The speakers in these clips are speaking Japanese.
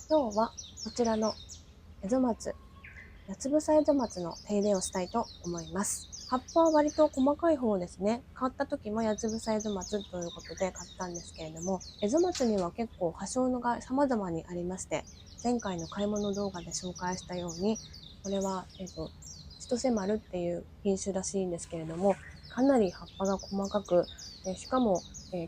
今日はこちらのエゾマツ、八つ房エゾマツの手入れをしたいと思います。葉っぱは割と細かい方ですね。買った時も八つ房エゾマツということで買ったんですけれども、エゾマツには結構葉生が様々にありまして、前回の買い物動画で紹介したように、これは、千歳丸っていう品種らしいんですけれども、かなり葉っぱが細かく、しかも、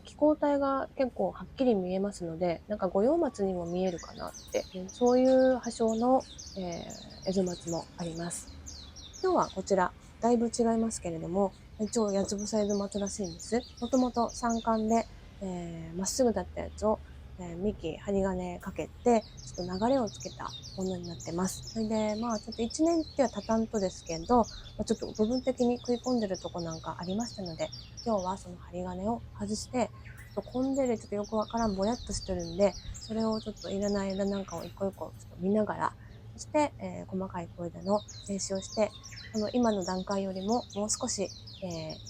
気候帯が結構はっきり見えますので、なんか五葉松にも見えるかなって、そういう葉生の、エゾマツもあります。今日はこちら、だいぶ違いますけれども、一応八つ房エゾマツらしいんです。もともと三冠で、まっすぐだったやつを、幹、針金かけて、ちょっと流れをつけたものになってます。それで、まあちょっと1年っては経たんとですけど、ちょっと部分的に食い込んでるとこなんかありましたので、今日はその針金を外して、ちょっと混んでる、ちょっとよくわからんぼやっとしてるんで、それをちょっといらない枝なんかを一個一個ちょっと見ながら、そして、細かい小枝の整枝をして、この今の段階よりももう少し、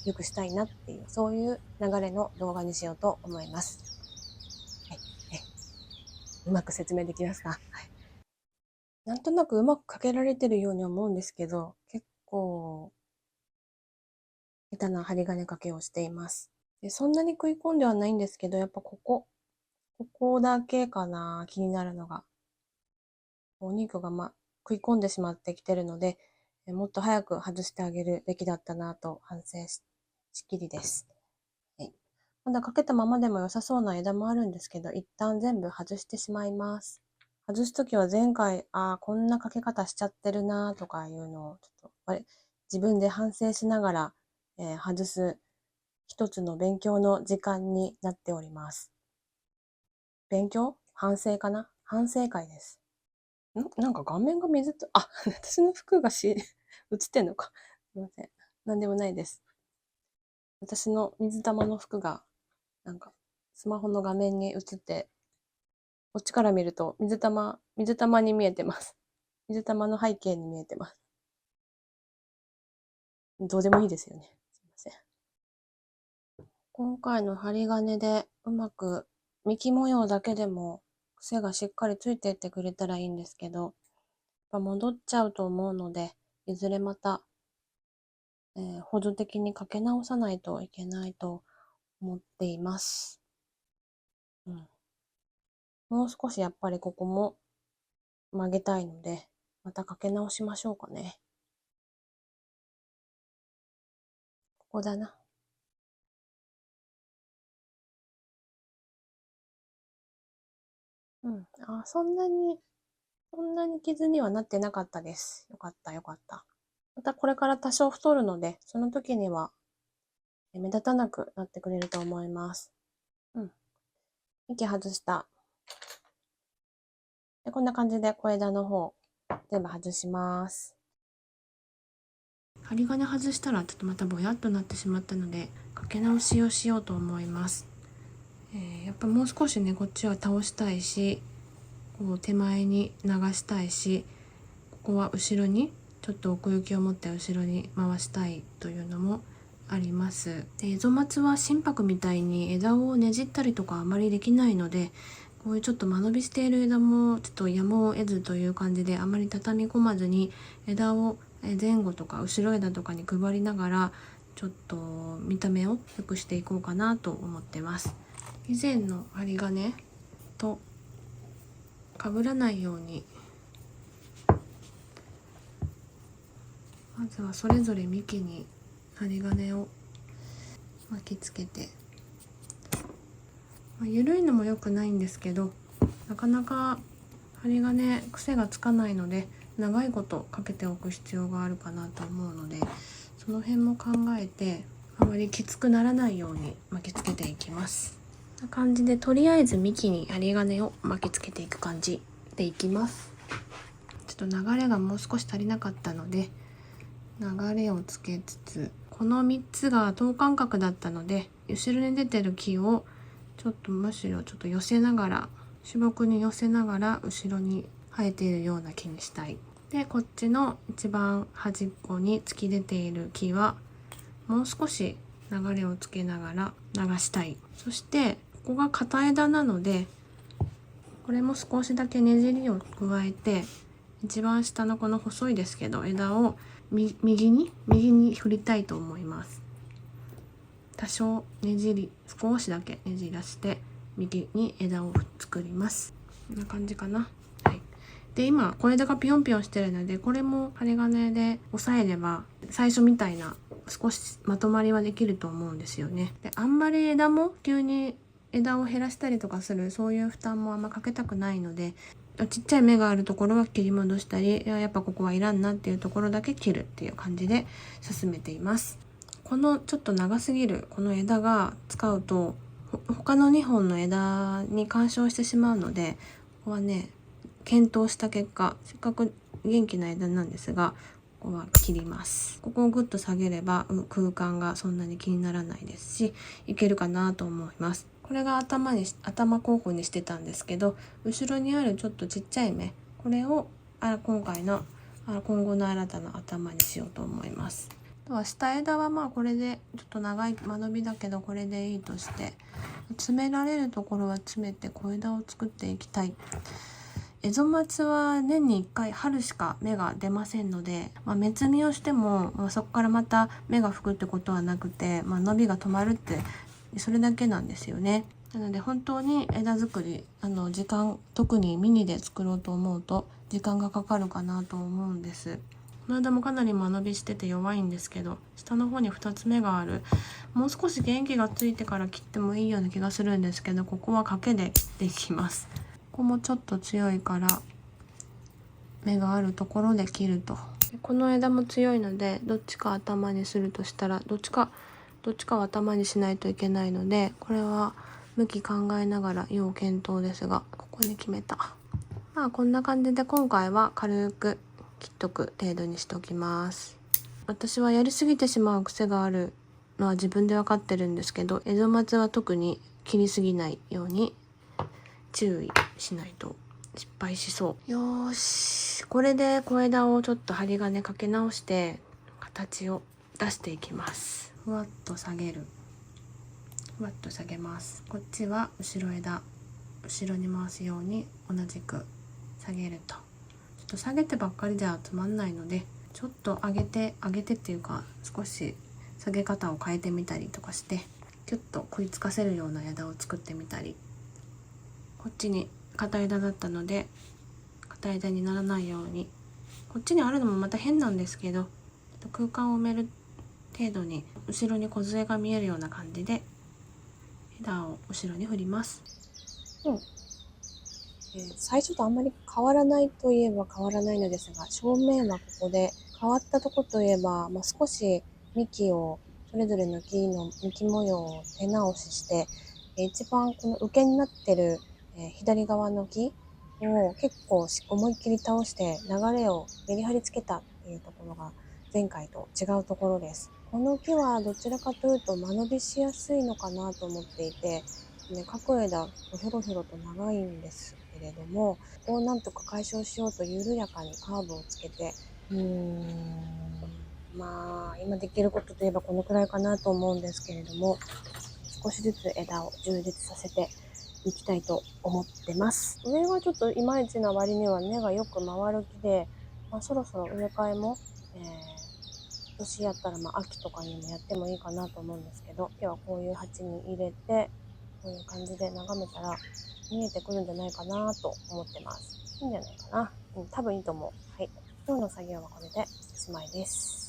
良くしたいなっていう、そういう流れの動画にしようと思います。はい。うまく説明できますか？はい。なんとなくうまくかけられてるように思うんですけど、結構、下手な針金かけをしています。で、そんなに食い込んではないんですけど、やっぱここだけかな、気になるのが。お肉が食い込んでしまってきてるので、もっと早く外してあげるべきだったなと反省しきりです。はい。まだかけたままでも良さそうな枝もあるんですけど、一旦全部外してしまいます。外すときは前回、こんなかけ方しちゃってるなとかいうのを、ちょっと、自分で反省しながら、外す一つの勉強の時間になっております。勉強反省かな、反省会です。なんか画面が水と、私の服が映ってんのか。すいません。なんでもないです。私の水玉の服が、なんか、スマホの画面に映って、こっちから見ると水玉に見えてます。水玉の背景に見えてます。どうでもいいですよね。すいません。今回の針金でうまく幹模様だけでも癖がしっかりついていってくれたらいいんですけど、やっぱ戻っちゃうと思うので、いずれまた、補助的にかけ直さないといけないと思っています。うん。もう少しやっぱりここも曲げたいので、またかけ直しましょうかね。ここだな。うん。そんなに傷にはなってなかったです。よかった、よかった。またこれから多少太るので、その時には目立たなくなってくれると思います。うん。息外した。で、こんな感じで小枝の方、全部外します。針金外したらちょっとまたぼやっとなってしまったので、かけ直しをしようと思います。やっぱもう少しね、こっちは倒したいし、こう手前に流したいし、ここは後ろにちょっと奥行きを持って後ろに回したいというのもあります。で、エゾマツは心拍みたいに枝をねじったりとかあまりできないので、こういうちょっと間延びしている枝もちょっとやむを得ずという感じで、あまり畳み込まずに枝を前後とか後ろ枝とかに配りながら、ちょっと見た目を良くしていこうかなと思ってます。以前の針金と被らないように、まずはそれぞれ幹に針金を巻きつけて、緩いのも良くないんですけど、なかなか針金癖がつかないので、長いことかけておく必要があるかなと思うので、その辺も考えてあまりきつくならないように巻きつけていきます。こんな感じで、とりあえず幹に針金を巻きつけていく感じでいきます。ちょっと流れがもう少し足りなかったので、流れをつけつつ、この3つが等間隔だったので、後ろに出てる木をちょっとむしろちょっと寄せながら、主木に寄せながら後ろに生えているような木にしたい。で、こっちの一番端っこに突き出ている木はもう少し流れをつけながら流したい。そしてここが片枝なので、これも少しだけねじりを加えて、一番下のこの細いですけど枝を右に振りたいと思います。多少少しだけねじらして右に枝を作ります。こんな感じかな。はい。で、今小枝がピヨンピヨンしてるので、これも針金で押さえれば最初みたいな少しまとまりはできると思うんですよね。で、あんまり急に枝を減らしたりとかする、そういう負担もあんまかけたくないので、ちっちゃい芽があるところは切り戻したり、やっぱここはいらんなっていうところだけ切るっていう感じで進めています。このちょっと長すぎるこの枝が使うと他の2本の枝に干渉してしまうので、ここはね検討した結果、せっかく元気な枝なんですが、ここは切ります。ここをグッと下げれば空間がそんなに気にならないですし、いけるかなと思います。これが頭候補にしてたんですけど、後ろにあるちょっとちっちゃい芽、これを今後の新たな頭にしようと思います。あとは下枝はこれでちょっと長い間延びだけどこれでいいとして、詰められるところは詰めて小枝を作っていきたい。エゾマツは年に1回春しか芽が出ませんので、芽摘みをしても、そこからまた芽が吹くってことはなくて、伸びが止まるってそれだけなんですよね。なので本当に枝作り時間、特にミニで作ろうと思うと時間がかかるかなと思うんです。この間もかなり間延びしてて弱いんですけど、下の方に2つ芽がある。もう少し元気がついてから切ってもいいような気がするんですけど、ここは賭けで切っていきます。ここもちょっと強いから芽があるところで切ると。この枝も強いので、どっちか頭にするとしたらどっちかを頭にしないといけないので、これは向き考えながら要検討ですが、ここに決めた。こんな感じで今回は軽く切っとく程度にしておきます。私はやりすぎてしまう癖があるのは自分で分かってるんですけど、エゾマツは特に切りすぎないように注意しないと失敗しそう。よーし、これで小枝をちょっと針金かけ直して形を出していきます。ふわっと下げる、ふわっと下げます。こっちは後ろ枝、後ろに回すように同じく下げると、ちょっと下げてばっかりではつまんないので、ちょっと上げてっていうか、少し下げ方を変えてみたりとかして、キュッと食いつかせるような枝を作ってみたり、こっちに片枝だったので片枝にならないように、こっちにあるのもまた変なんですけど、空間を埋める程度に後ろに梢が見えるような感じで枝を後ろに振ります。最初とあんまり変わらないといえば変わらないのですが、正面はここで変わったとこといえば、少し幹をそれぞれの木の幹模様を手直しして、一番この受けになってる、左側の木を結構思いっきり倒して流れをメリハリつけたっていうところが前回と違うところです。この木はどちらかというと間延びしやすいのかなと思っていて、各枝ひょろひょろと長いんですけれども、ここをなんとか解消しようと緩やかにカーブをつけて、今できることといえばこのくらいかなと思うんですけれども、少しずつ枝を充実させていきたいと思ってます。上はちょっといまいちな割には根がよく回る木で、そろそろ植え替えも、今年やったら秋とかにもやってもいいかなと思うんですけど、今日はこういう鉢に入れて、こういう感じで眺めたら見えてくるんじゃないかなと思ってます。いいんじゃないかな。多分いいと思う。はい。今日の作業はこれでおしまいです。